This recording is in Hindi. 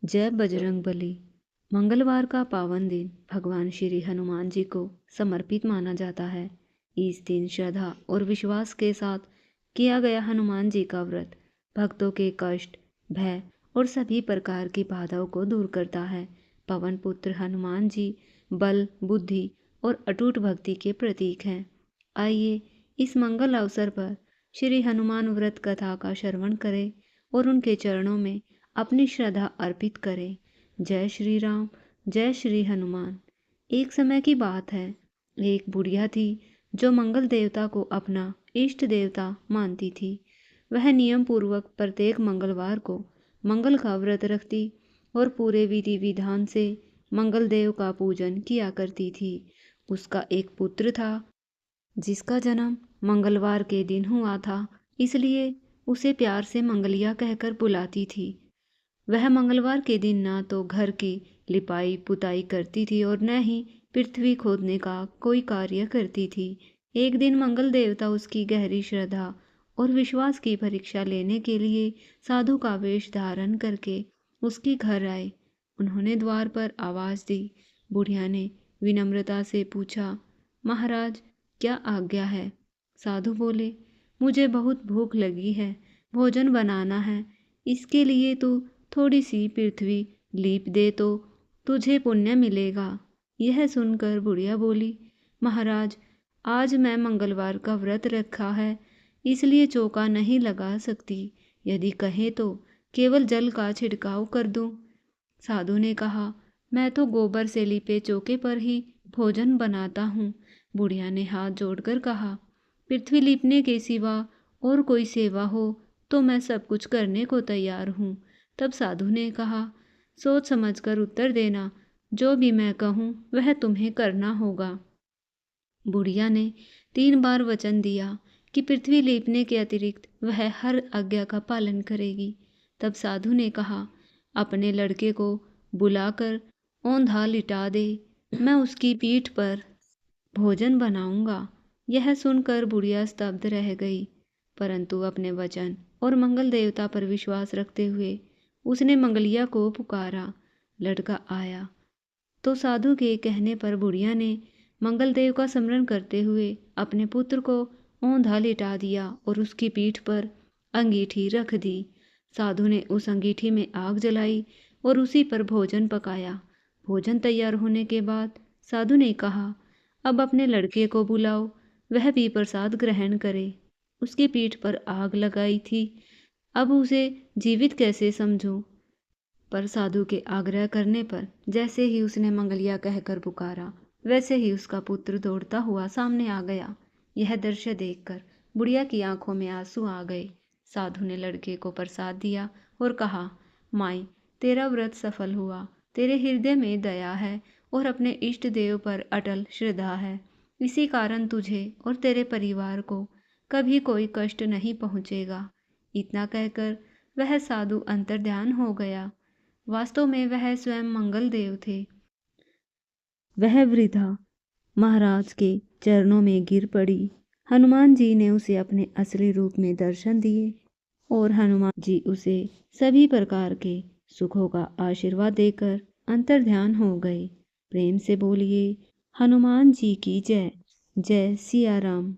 जय बजरंगबली। मंगलवार का पावन दिन भगवान श्री हनुमान जी को समर्पित माना जाता है। इस दिन श्रद्धा और विश्वास के साथ किया गया हनुमान जी का व्रत भक्तों के कष्ट, भय और सभी प्रकार की बाधाओं को दूर करता है। पवन पुत्र हनुमान जी बल, बुद्धि और अटूट भक्ति के प्रतीक हैं। आइए इस मंगल अवसर पर श्री हनुमान व्रत कथा का श्रवण करें और उनके चरणों में अपनी श्रद्धा अर्पित करें। जय श्री राम, जय श्री हनुमान। एक समय की बात है, एक बुढ़िया थी जो मंगल देवता को अपना इष्ट देवता मानती थी। वह नियम पूर्वक प्रत्येक मंगलवार को मंगल का व्रत रखती और पूरे विधि विधान से मंगल देव का पूजन किया करती थी। उसका एक पुत्र था जिसका जन्म मंगलवार के दिन हुआ था, इसलिए उसे प्यार से मंगलिया कहकर बुलाती थी। वह मंगलवार के दिन ना तो घर की लिपाई पुताई करती थी और न ही पृथ्वी खोदने का कोई कार्य करती थी। एक दिन मंगल देवता उसकी गहरी श्रद्धा और विश्वास की परीक्षा लेने के लिए साधु का वेश धारण करके उसके घर आए। उन्होंने द्वार पर आवाज दी। बुढ़िया ने विनम्रता से पूछा, महाराज क्या आज्ञा है? साधु बोले, मुझे बहुत भूख लगी है, भोजन बनाना है। इसके लिए तू थोड़ी सी पृथ्वी लीप दे तो तुझे पुण्य मिलेगा। यह सुनकर बुढ़िया बोली, महाराज आज मैं मंगलवार का व्रत रखा है, इसलिए चौका नहीं लगा सकती। यदि कहे तो केवल जल का छिड़काव कर दूं। साधु ने कहा, मैं तो गोबर से लिपे चौके पर ही भोजन बनाता हूँ। बुढ़िया ने हाथ जोड़कर कहा, पृथ्वी लीपने के सिवा और कोई सेवा हो तो मैं सब कुछ करने को तैयार हूँ। तब साधु ने कहा, सोच समझकर उत्तर देना, जो भी मैं कहूँ वह तुम्हें करना होगा। बुढ़िया ने 3 बार वचन दिया कि पृथ्वी लीपने के अतिरिक्त वह हर आज्ञा का पालन करेगी। तब साधु ने कहा, अपने लड़के को बुलाकर औंधा लिटा दे, मैं उसकी पीठ पर भोजन बनाऊंगा। यह सुनकर बुढ़िया स्तब्ध रह गई, परंतु अपने वचन और मंगल देवता पर विश्वास रखते हुए उसने मंगलिया को पुकारा। लड़का आया तो साधु के कहने पर बुढ़िया ने मंगल देव का स्मरण करते हुए अपने पुत्र को औंधा लिटा दिया और उसकी पीठ पर अंगीठी रख दी। साधु ने उस अंगीठी में आग जलाई और उसी पर भोजन पकाया। भोजन तैयार होने के बाद साधु ने कहा, अब अपने लड़के को बुलाओ, वह भी प्रसाद ग्रहण करे। उसकी पीठ पर आग लगाई थी, अब उसे जीवित कैसे समझूं? पर साधु के आग्रह करने पर जैसे ही उसने मंगलिया कहकर पुकारा, वैसे ही उसका पुत्र दौड़ता हुआ सामने आ गया। यह दृश्य देखकर बुढ़िया की आंखों में आंसू आ गए। साधु ने लड़के को प्रसाद दिया और कहा, माई तेरा व्रत सफल हुआ, तेरे हृदय में दया है और अपने इष्ट देव पर अटल श्रद्धा है। इसी कारण तुझे और तेरे परिवार को कभी कोई कष्ट नहीं पहुंचेगा। इतना कहकर वह साधु अंतर्ध्यान हो गया। वास्तव में वह स्वयं मंगल देव थे। वह वृद्धा महाराज के चरणों में गिर पड़ी। हनुमान जी ने उसे अपने असली रूप में दर्शन दिए और हनुमान जी उसे सभी प्रकार के सुखों का आशीर्वाद देकर अंतर्ध्यान हो गए। प्रेम से बोलिए, हनुमान जी की जय। जय सिया राम।